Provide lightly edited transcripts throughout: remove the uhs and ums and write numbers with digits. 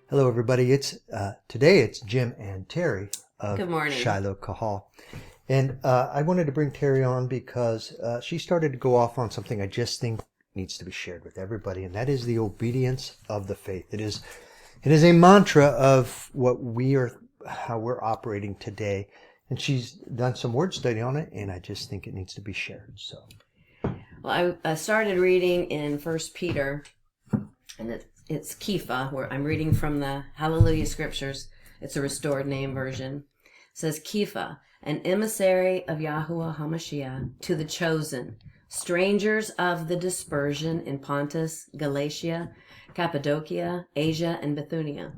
Hello, everybody. Today it's Jim and Terry of Good morning. Shiloh Kahal. And I wanted to bring Terry on because she started to go off on something I just think needs to be shared with everybody, and that is the obedience of the faith. It is a mantra of how we're operating today. And she's done some word study on it, and I just think it needs to be shared. So, well, I started reading in First Peter, and it's Kepha, where I'm reading from the Hallelujah Scriptures. It's a restored name version. It says, Kepha, an emissary of Yahuwah HaMashiach, to the chosen, strangers of the dispersion in Pontus, Galatia, Cappadocia, Asia, and Bithynia,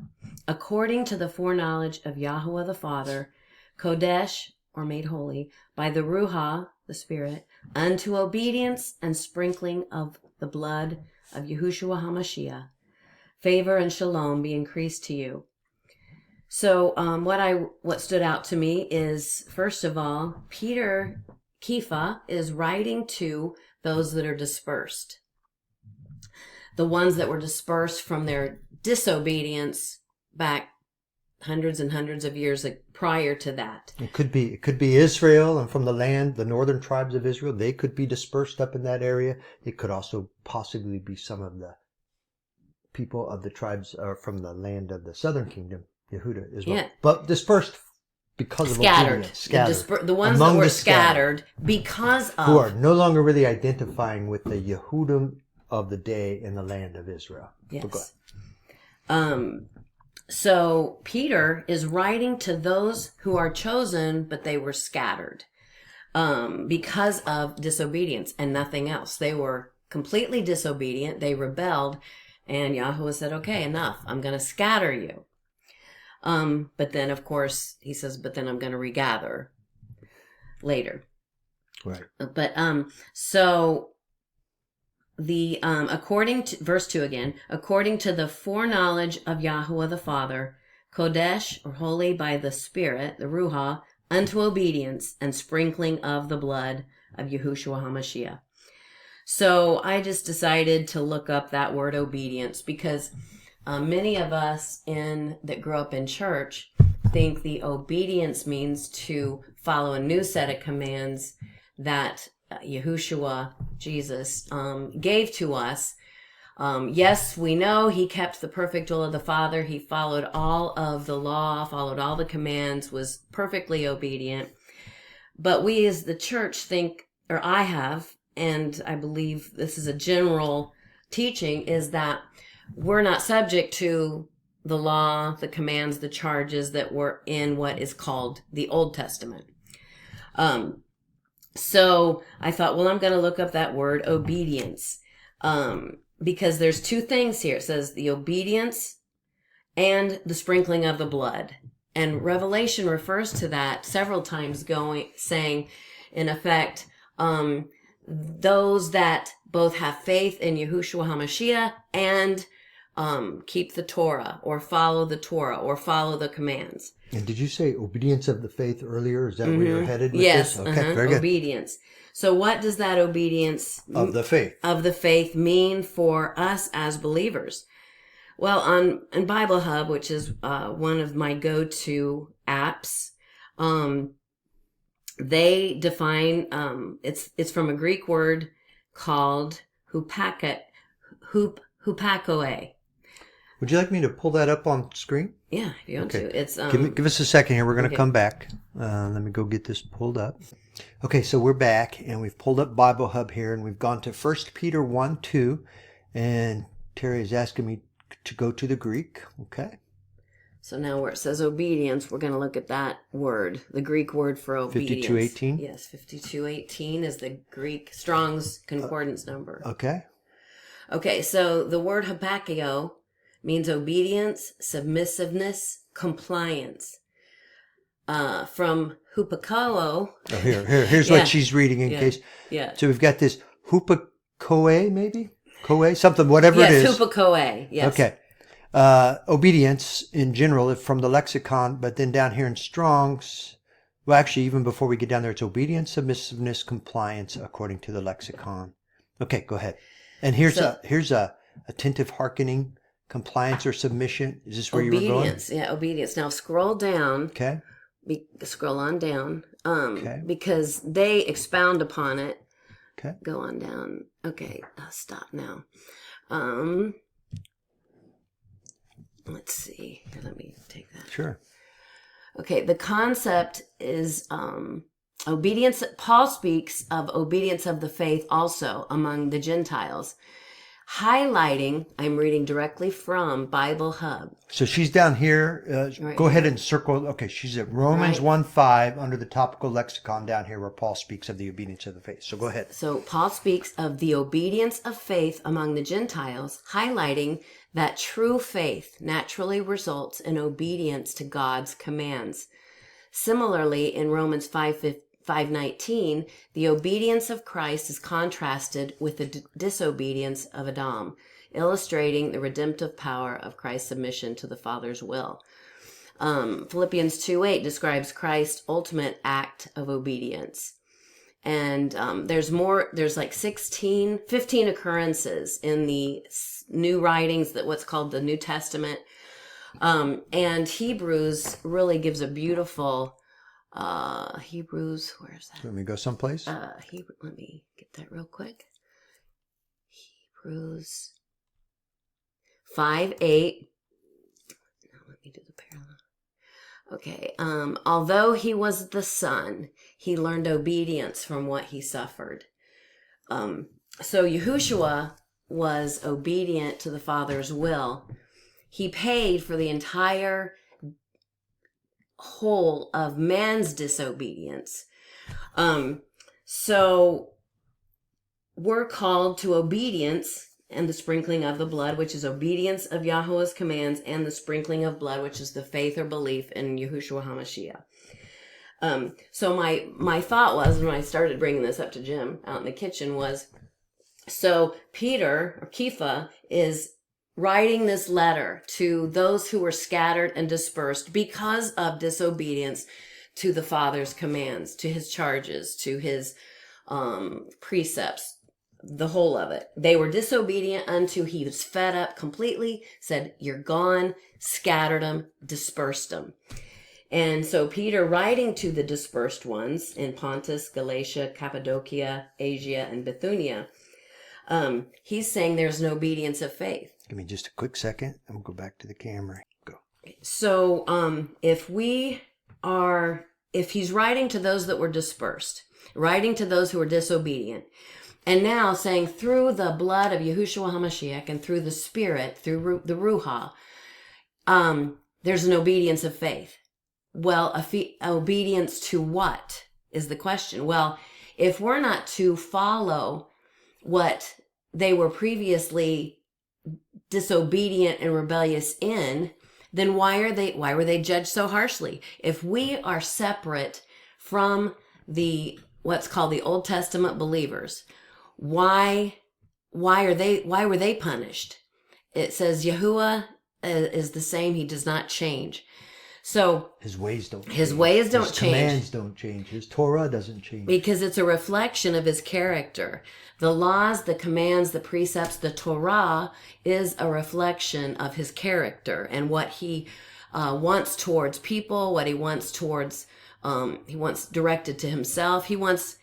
according to the foreknowledge of Yahuwah the Father, Kodesh, or made holy, by the Ruha, the Spirit, unto obedience and sprinkling of the blood of Yahushua HaMashiach. Favor and shalom be increased to you. So what stood out to me is, first of all, Peter Kepha is writing to those that are dispersed. The ones that were dispersed from their disobedience back hundreds and hundreds of years prior to that. it could be Israel, and from the northern tribes of Israel, they could be dispersed up in that area. It could also possibly be some of the people of the tribes from the land of the southern kingdom, Yehuda, as well. Yeah. But dispersed because of obedience. Scattered. The ones that were scattered because of... who are no longer really identifying with the Yehudim of the day in the land of Israel. Yes. So Peter is writing to those who are chosen, but they were scattered because of disobedience and nothing else. They were completely disobedient. They rebelled. And Yahuwah said, okay, enough. I'm going to scatter you. But then, of course, he says, but then I'm going to regather later. Right. But so the according to verse 2 again, according to the foreknowledge of Yahuwah the Father, Kodesh, or holy by the Spirit, the Ruha, unto obedience and sprinkling of the blood of Yahushua HaMashiach. So I just decided to look up that word obedience because many of us that grew up in church think the obedience means to follow a new set of commands that Yahushua, Jesus, gave to us. Yes, we know he kept the perfect will of the Father. He followed all of the law, followed all the commands, was perfectly obedient. But we as the church think, or I have, and I believe this is a general teaching, is that we're not subject to the law, the commands, the charges that were in what is called the Old Testament. So I thought, well, I'm going to look up that word obedience because there's two things here. It says the obedience and the sprinkling of the blood. And Revelation refers to that several times saying, in effect, those that both have faith in Yahushua HaMashiach and keep the Torah or follow the commands. And did you say obedience of the faith earlier? Is that where you're headed with yes, this? Okay, very good. Obedience. So what does that obedience of the faith mean for us as believers? Well, on Bible Hub, which is one of my go-to apps, they define it's from a Greek word called hupakoe. Would you like me to pull that up on screen? Yeah, if you want to. It's give us a second here. We're going to come back. Let me go get this pulled up. Okay, so we're back, and we've pulled up Bible Hub here, and we've gone to 1 Peter 1:2, and Terry is asking me to go to the Greek. Okay. So now where it says obedience, we're going to look at that word, the Greek word for obedience. 52:18? Yes, 52:18 is the Greek Strong's Concordance number. Okay. Okay, so the word hupakio means obedience, submissiveness, compliance. From hupakao. Oh, here's what she's reading in case. Yeah. So we've got this hupakoe, maybe? Koe? Something, whatever it is. Yes, hupakoe. Yes. Okay. Obedience in general from the lexicon, but then down here in Strong's, well, actually, even before we get down there, it's obedience, submissiveness, compliance, according to the lexicon. Okay, go ahead. And here's So- a attentive hearkening, compliance or submission. Is this where you were going? Obedience. Yeah, obedience. Now scroll down. Okay. Scroll on down. Okay. Because they expound upon it. Okay. Go on down. Okay, stop now. Let's see. Here, let me take that. Sure. Okay, the concept is obedience. Paul speaks of obedience of the faith also among the Gentiles, highlighting, I'm reading directly from Bible Hub. So she's down here. Right Go ahead here. and circle. Okay, she's at Romans Right. 1:5 under the topical lexicon down here where Paul speaks of the obedience of the faith. So go ahead. So Paul speaks of the obedience of faith among the Gentiles, highlighting that true faith naturally results in obedience to God's commands. Similarly, in Romans 5:19, the obedience of Christ is contrasted with the disobedience of Adam, illustrating the redemptive power of Christ's submission to the Father's will. Philippians 2:8 describes Christ's ultimate act of obedience. And there's like 15 occurrences in the new writings, that what's called the New Testament. And Hebrews really gives a beautiful, Hebrews, where's that? Let me go someplace. Let me get that real quick. Hebrews 5:8. Now let me do the parallel. Okay. Although he was the son, he learned obedience from what he suffered. So Yahushua was obedient to the Father's will. He paid for the entire whole of man's disobedience. So we're called to obedience and the sprinkling of the blood, which is obedience of Yahweh's commands, and the sprinkling of blood, which is the faith or belief in Yahushua HaMashiach. So my thought was, when I started bringing this up to Jim out in the kitchen, was, so Peter, or Kepha, is writing this letter to those who were scattered and dispersed because of disobedience to the Father's commands, to his charges, to his precepts, the whole of it. They were disobedient unto he was fed up completely, said, you're gone, scattered them, dispersed them. And so Peter, writing to the dispersed ones in Pontus, Galatia, Cappadocia, Asia, and Bithynia, he's saying there's no obedience of faith. Give me just a quick second. I'm going to go back to the camera. Go. So if he's writing to those that were dispersed, writing to those who were disobedient, and now saying through the blood of Yahushua HaMashiach and through the Spirit, through the Ruha, there's an obedience of faith. Well, obedience to what is the question? Well, if we're not to follow what they were previously disobedient and rebellious in, then why were they judged so harshly? If we are separate from what's called the Old Testament believers, why were they punished? It says Yahuwah is the same, he does not change. So his ways don't change. His ways don't His change. commands don't change. His Torah doesn't change. Because it's a reflection of his character. The laws, the commands, the precepts, the Torah is a reflection of his character and what he wants towards people, what he wants towards, he wants directed to himself. He wants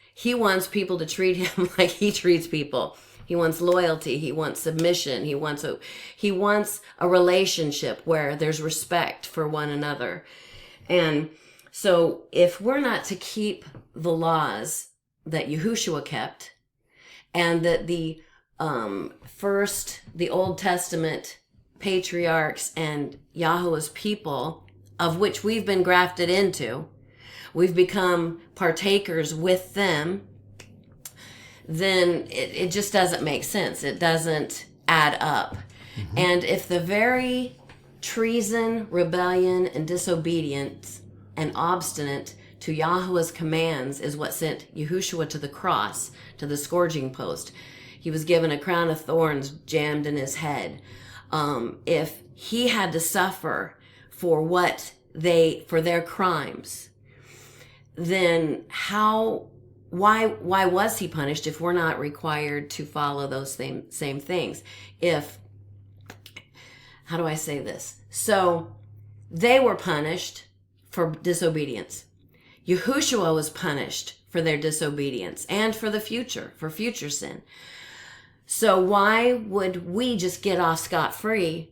people to treat him like he treats people. He wants loyalty. He wants submission. He wants a relationship where there's respect for one another. And so if we're not to keep the laws that Yahushua kept, and that the Old Testament patriarchs and Yahweh's people, of which we've been grafted into, we've become partakers with them, then it just doesn't make sense. It doesn't add up. Mm-hmm. And if the very treason, rebellion, and disobedience and obstinate to Yahweh's commands is what sent Yahushua to the cross, to the scourging post, he was given a crown of thorns jammed in his head. If he had to suffer for their crimes, then why was he punished if we're not required to follow those same things? If, how do I say this? So they were punished for disobedience. Yahushua was punished for their disobedience and for future sin. So why would we just get off scot-free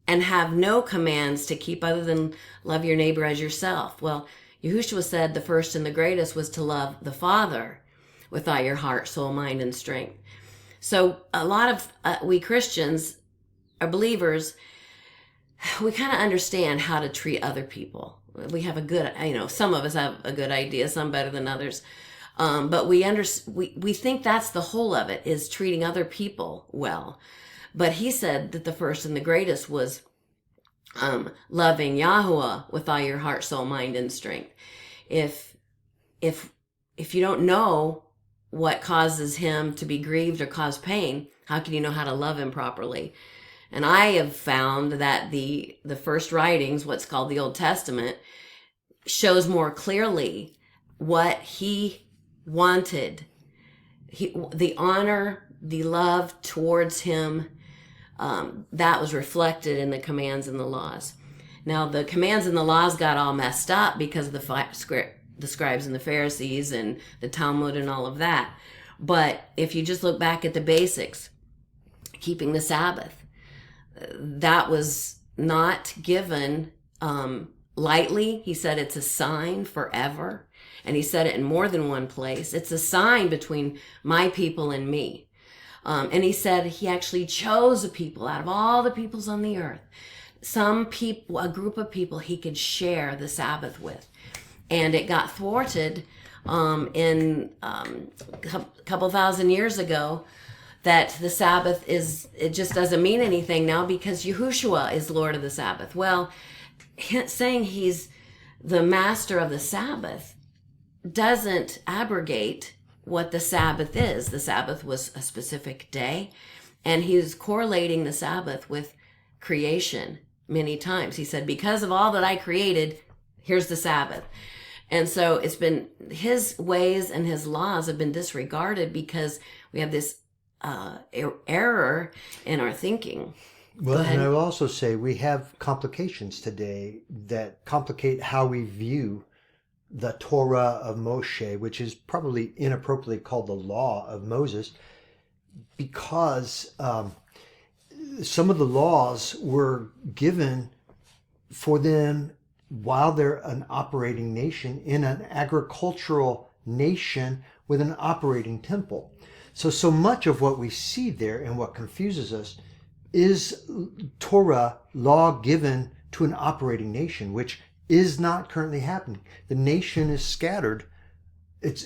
and have no commands to keep other than love your neighbor as yourself? Well, Yahushua said the first and the greatest was to love the Father with all your heart, soul, mind, and strength. So a lot of we Christians, our believers, we kind of understand how to treat other people. We have a good, some of us have a good idea, some better than others. But we think that's the whole of it, is treating other people well. But he said that the first and the greatest was loving Yahuwah with all your heart, soul, mind, and strength. If you don't know what causes him to be grieved or cause pain, how can you know how to love him properly? And I have found that the first writings, what's called the Old Testament, shows more clearly what he wanted. The honor, the love towards him, that was reflected in the commands and the laws. Now, the commands and the laws got all messed up because of the scribes and the Pharisees and the Talmud and all of that. But if you just look back at the basics, keeping the Sabbath, that was not given lightly. He said it's a sign forever. And he said it in more than one place. It's a sign between my people and me. And he said he actually chose a people out of all the peoples on the earth. Some people, a group of people he could share the Sabbath with. And it got thwarted in a couple thousand years ago, that the Sabbath it just doesn't mean anything now because Yahushua is Lord of the Sabbath. Well, saying he's the master of the Sabbath doesn't abrogate what the Sabbath is. The Sabbath was a specific day, and he's correlating the Sabbath with creation many times. He said, because of all that I created, here's the Sabbath. And so it's been, his ways and his laws have been disregarded because we have this error in our thinking. Well, and I will also say we have complications today that complicate how we view the Torah of Moshe, which is probably inappropriately called the law of Moses, because some of the laws were given for them while they're an operating nation in an agricultural nation with an operating temple. So much of what we see there and what confuses us is Torah, law given to an operating nation, which is not currently happening. The nation is scattered. It's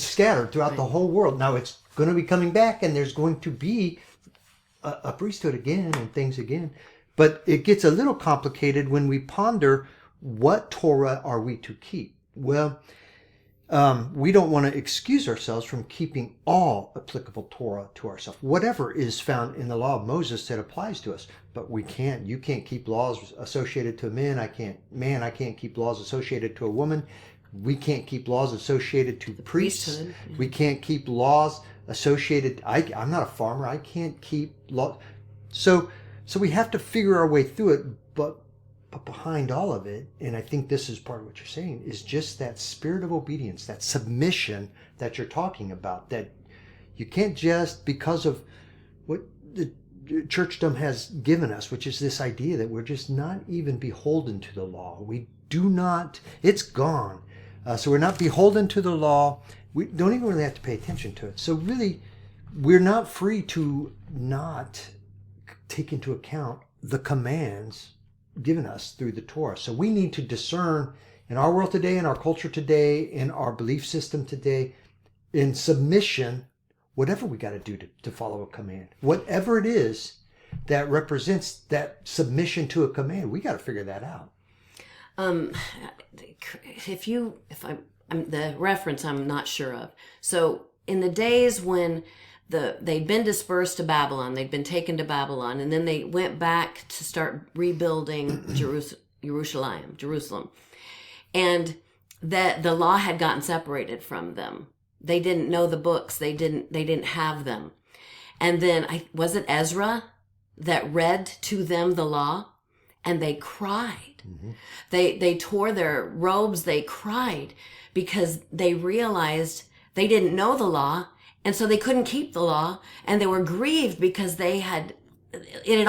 scattered throughout the whole world. Now it's going to be coming back, and there's going to be a priesthood again and things again. But it gets a little complicated when we ponder, what Torah are we to keep? Well, we don't want to excuse ourselves from keeping all applicable Torah to ourselves, whatever is found in the law of Moses that applies to us. But you can't keep laws associated to a man. I can't keep laws associated to a woman. We can't keep laws associated to priests. Priesthood. We can't keep laws associated. I'm not a farmer. I can't keep law. So we have to figure our way through it. But behind all of it, and I think this is part of what you're saying, is just that spirit of obedience, that submission that you're talking about, that you can't just, because of what the churchdom has given us, which is this idea that we're just not even beholden to the law. We do not, it's gone. So we're not beholden to the law. We don't even really have to pay attention to it. So really, we're not free to not take into account the commands given us through the Torah. So we need to discern in our world today, in our culture today, in our belief system today, in submission, whatever we got to do to follow a command, whatever it is that represents that submission to a command, we got to figure that out. The reference I'm not sure of. So in the days when they'd been dispersed to Babylon, they'd been taken to Babylon, and then they went back to start rebuilding Jerusalem. And that the law had gotten separated from them. They didn't know the books. They didn't have them. And then was it Ezra that read to them the law, and they cried. Mm-hmm. They tore their robes. They cried because they realized they didn't know the law, and so they couldn't keep the law, and they were grieved because it had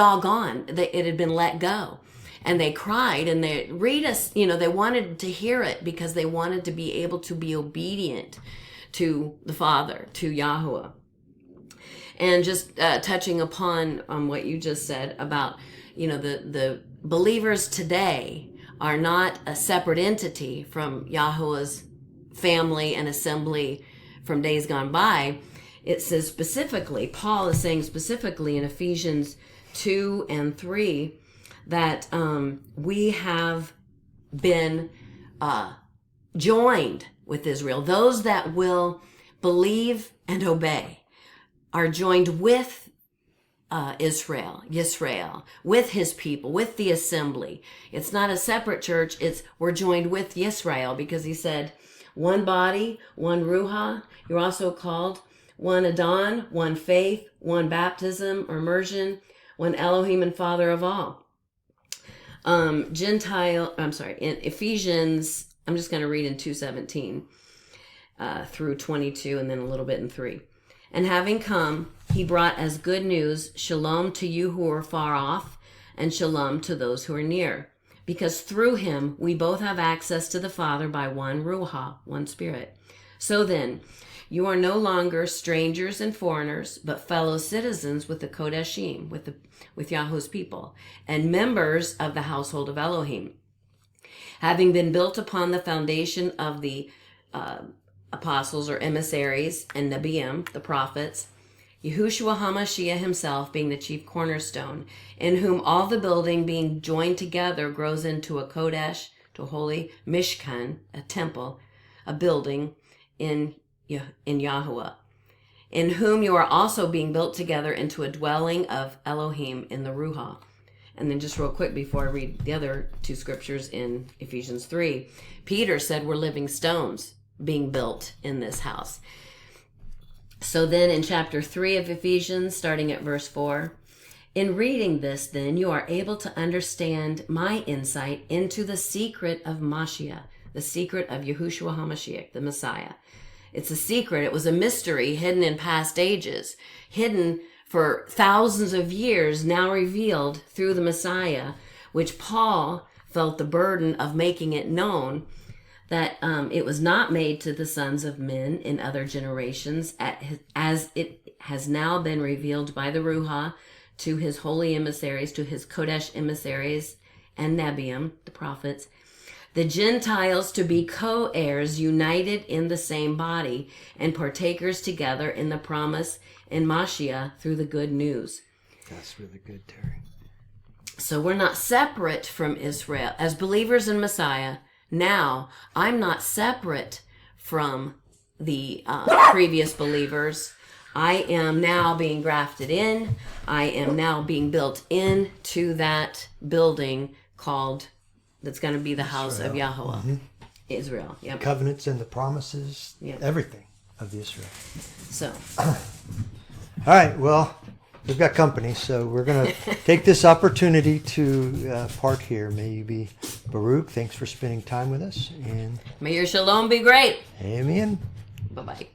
all gone. It had been let go. And they cried, and they they wanted to hear it because they wanted to be able to be obedient to the Father, to Yahuwah. And just touching upon what you just said about, the believers today are not a separate entity from Yahuwah's family and assembly from days gone by. It says specifically, Paul is saying specifically in Ephesians 2 and 3, that we have been joined with Israel. Those that will believe and obey are joined with Yisrael, with his people, with the assembly. It's not a separate church. We're joined with Yisrael, because he said, one body, one Ruha. You're also called one Adon, one faith, one baptism or immersion, one Elohim and Father of all. In Ephesians, I'm just going to read in 2:17 through 22, and then a little bit in 3. And having come, he brought as good news shalom to you who are far off, and shalom to those who are near. Because through him we both have access to the Father by one Ruha, one Spirit. So then, you are no longer strangers and foreigners, but fellow citizens with the Kodeshim, with Yahweh's people, and members of the household of Elohim, having been built upon the foundation of the apostles or emissaries and Nebiim, the prophets, Yahushua HaMashiach himself being the chief cornerstone, in whom all the building being joined together grows into a Kodesh, to a holy Mishkan, a temple, a building in Yahuwah, in whom you are also being built together into a dwelling of Elohim in the Ruha. And then just real quick before I read the other two scriptures in Ephesians 3, Peter said we're living stones being built in this house. So then in chapter 3 of Ephesians, starting at verse 4, in reading this, then, you are able to understand my insight into the secret of Mashiach, the secret of Yahushua HaMashiach, the Messiah. It's a secret. It was a mystery hidden in past ages, hidden for thousands of years, now revealed through the Messiah, which Paul felt the burden of making it known, that it was not made to the sons of men in other generations, as it has now been revealed by the Ruha to his holy emissaries, to his Kodesh emissaries and Nebiim, the prophets, the Gentiles to be co-heirs, united in the same body, and partakers together in the promise in Mashiach through the good news. That's really good, Terry. So we're not separate from Israel. As believers in Messiah, now I'm not separate from the previous believers. I am now being grafted in. I am now being built into that building that's going to be the house of Yahuwah. Mm-hmm. Israel. Yep. Covenants and the promises, yep. Everything of the Israel. So. All right, well, we've got company, so we're going to take this opportunity to part here. May you be Baruch. Thanks for spending time with us. And may your shalom be great. Amen. Bye-bye.